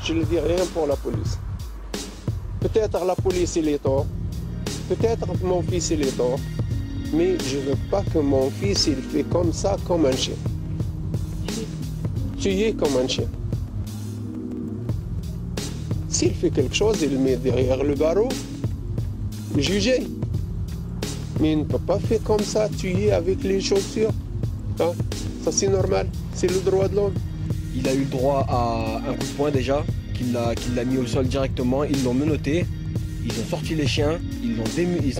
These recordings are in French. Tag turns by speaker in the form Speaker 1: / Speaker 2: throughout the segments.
Speaker 1: je ne dis rien pour la police. Peut-être la police il est tort, peut-être mon fils il est tort, mais je ne veux pas que mon fils il fait comme ça, comme un chien. Tuer comme un chien. S'il fait quelque chose, il met derrière le barreau, juger. Mais il ne peut pas faire comme ça, tuer avec les chaussures. Hein? Ça c'est normal, c'est le droit de l'homme.
Speaker 2: Il a eu le droit à un coup de poing déjà, qu'il l'a mis au sol directement, ils l'ont menotté, ils ont sorti les chiens, ils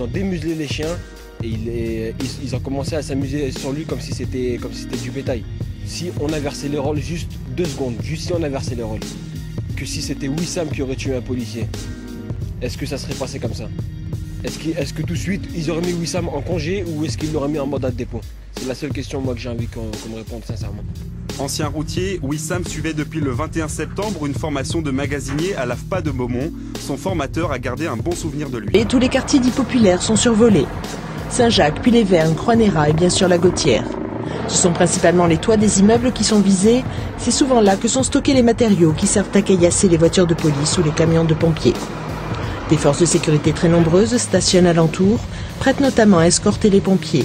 Speaker 2: ont démuselé les chiens et ils ont commencé à s'amuser sur lui comme si c'était du bétail. Si on inversait les rôles, juste 2 secondes, juste si on inversait les rôles, que si c'était Wissam qui aurait tué un policier, est-ce que ça serait passé comme ça? Est-ce que tout de suite ils auraient mis Wissam en congé ou est-ce qu'ils l'auraient mis en mandat de dépôt? C'est la seule question moi que j'ai envie qu'on me réponde sincèrement.
Speaker 3: Ancien routier, Wissam suivait depuis le 21 septembre une formation de magasinier à l'AFPA de Beaumont. Son formateur a gardé un bon souvenir de lui.
Speaker 4: Et tous les quartiers dits populaires sont survolés. Saint-Jacques, puis les Vernes, Croix-Néra et bien sûr la Gautière. Ce sont principalement les toits des immeubles qui sont visés. C'est souvent là que sont stockés les matériaux qui servent à caillasser les voitures de police ou les camions de pompiers. Des forces de sécurité très nombreuses stationnent alentour, prêtes notamment à escorter les pompiers.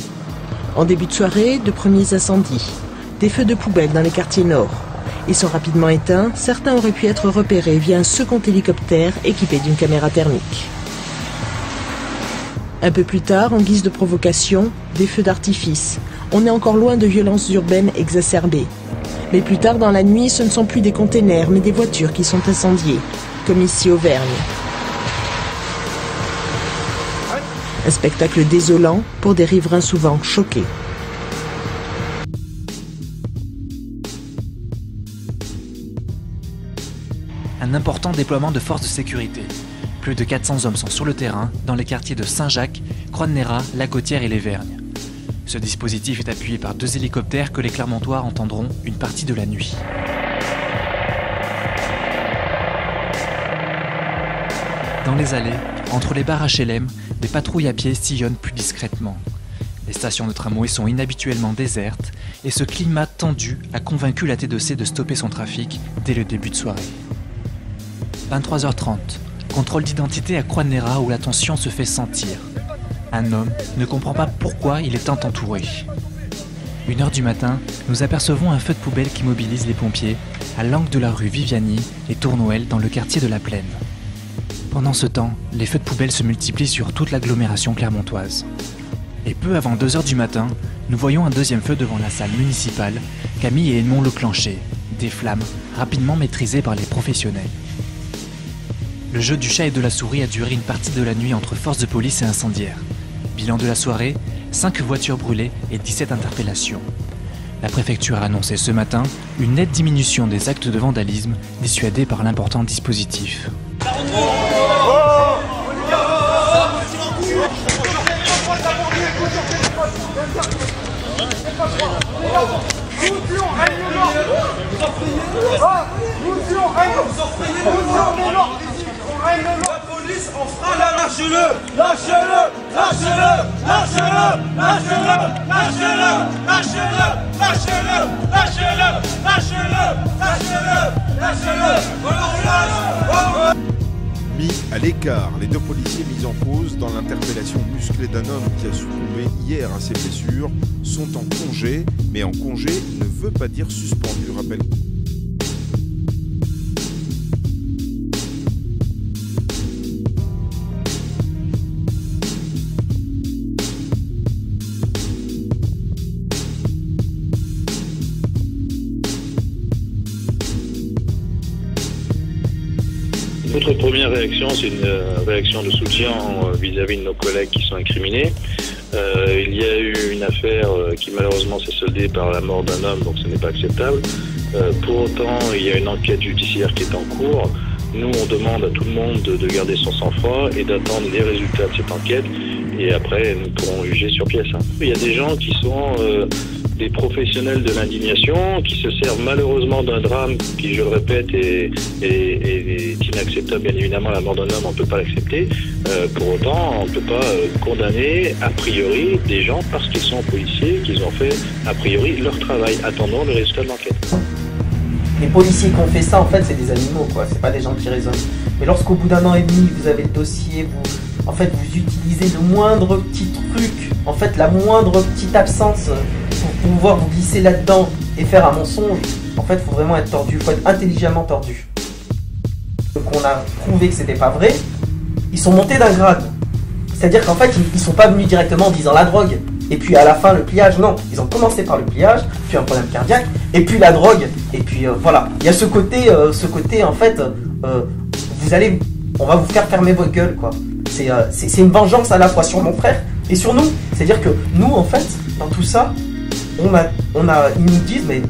Speaker 4: En début de soirée, de premiers incendies. Des feux de poubelle dans les quartiers nord. Ils sont rapidement éteints, certains auraient pu être repérés via un second hélicoptère équipé d'une caméra thermique. Un peu plus tard, en guise de provocation, des feux d'artifice. On est encore loin de violences urbaines exacerbées. Mais plus tard dans la nuit, ce ne sont plus des containers, mais des voitures qui sont incendiées, comme ici au Vergne. Un spectacle désolant pour des riverains souvent choqués.
Speaker 5: Un important déploiement de forces de sécurité. Plus de 400 hommes sont sur le terrain dans les quartiers de Saint-Jacques, Croix-Néra, La Gautière et les Vergnes. Ce dispositif est appuyé par 2 hélicoptères que les Clermontois entendront une partie de la nuit. Dans les allées, entre les bars HLM, des patrouilles à pied sillonnent plus discrètement. Les stations de tramway sont inhabituellement désertes et ce climat tendu a convaincu la T2C de stopper son trafic dès le début de soirée. 23h30, contrôle d'identité à Croix-Néra où la tension se fait sentir. Un homme ne comprend pas pourquoi il est tant entouré. 1h du matin, nous apercevons un feu de poubelle qui mobilise les pompiers à l'angle de la rue Viviani et Tournoël dans le quartier de la Plaine. Pendant ce temps, les feux de poubelle se multiplient sur toute l'agglomération clermontoise. Et peu avant 2h du matin, nous voyons un deuxième feu devant la salle municipale, Camille et Edmond Leclanché, des flammes rapidement maîtrisées par les professionnels. Le jeu du chat et de la souris a duré une partie de la nuit entre forces de police et incendiaires. Bilan de la soirée, 5 voitures brûlées et 17 interpellations. La préfecture a annoncé ce matin une nette diminution des actes de vandalisme dissuadés par l'important dispositif.
Speaker 6: La police, on fera là, lâchez-le, lâchez-le, lâchez-le, lâchez-le, lâchez-le, lâchez-le, lâchez-le, lâchez-le, lâchez-le, lâchez-le, lâchez-le, lâchez-le.
Speaker 7: Mis à l'écart, les 2 policiers mis en cause dans l'interpellation musclée d'un homme qui a succombé hier à ses blessures sont en congé, mais en congé ne veut pas dire suspendu, rappelle.
Speaker 8: Notre première réaction, c'est une réaction de soutien vis-à-vis de nos collègues qui sont incriminés. Il y a eu une affaire qui malheureusement s'est soldée par la mort d'un homme, donc ce n'est pas acceptable. Pour autant, il y a une enquête judiciaire qui est en cours. Nous, on demande à tout le monde de garder son sang-froid et d'attendre les résultats de cette enquête. Et après, nous pourrons juger sur pièce. Il y a des gens qui sont des professionnels de l'indignation, qui se servent malheureusement d'un drame qui, je le répète, est inacceptable. Bien évidemment, la mort d'un homme, on ne peut pas l'accepter. Pour autant, on ne peut pas condamner a priori des gens parce qu'ils sont policiers, qu'ils ont fait a priori leur travail. Attendons le résultat de l'enquête.
Speaker 9: Les policiers qui ont fait ça, en fait, c'est des animaux, quoi. C'est pas des gens qui raisonnent. Mais lorsqu'au bout d'un an et demi, vous avez le dossier, vous utilisez le moindre petit truc, en fait, la moindre petite absence pour pouvoir vous glisser là-dedans et faire un mensonge, en fait, il faut vraiment être tordu, il faut être intelligemment tordu. Donc on a prouvé que c'était pas vrai, ils sont montés d'un grade. C'est-à-dire qu'en fait, ils sont pas venus directement en disant la drogue, et puis à la fin le pliage, non. Ils ont commencé par le pliage, puis un problème cardiaque, et puis la drogue, et puis voilà. Il y a ce côté en fait, on va vous faire fermer votre gueule, quoi. C'est une vengeance à la fois sur mon frère et sur nous. C'est-à-dire que nous, en fait, dans tout ça, ils nous disent, mais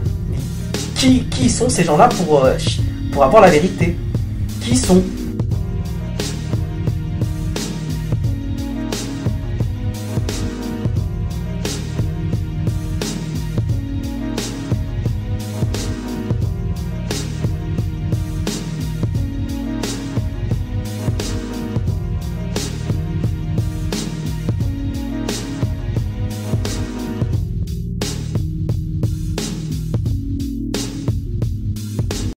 Speaker 9: qui sont ces gens-là pour avoir la vérité? Qui sont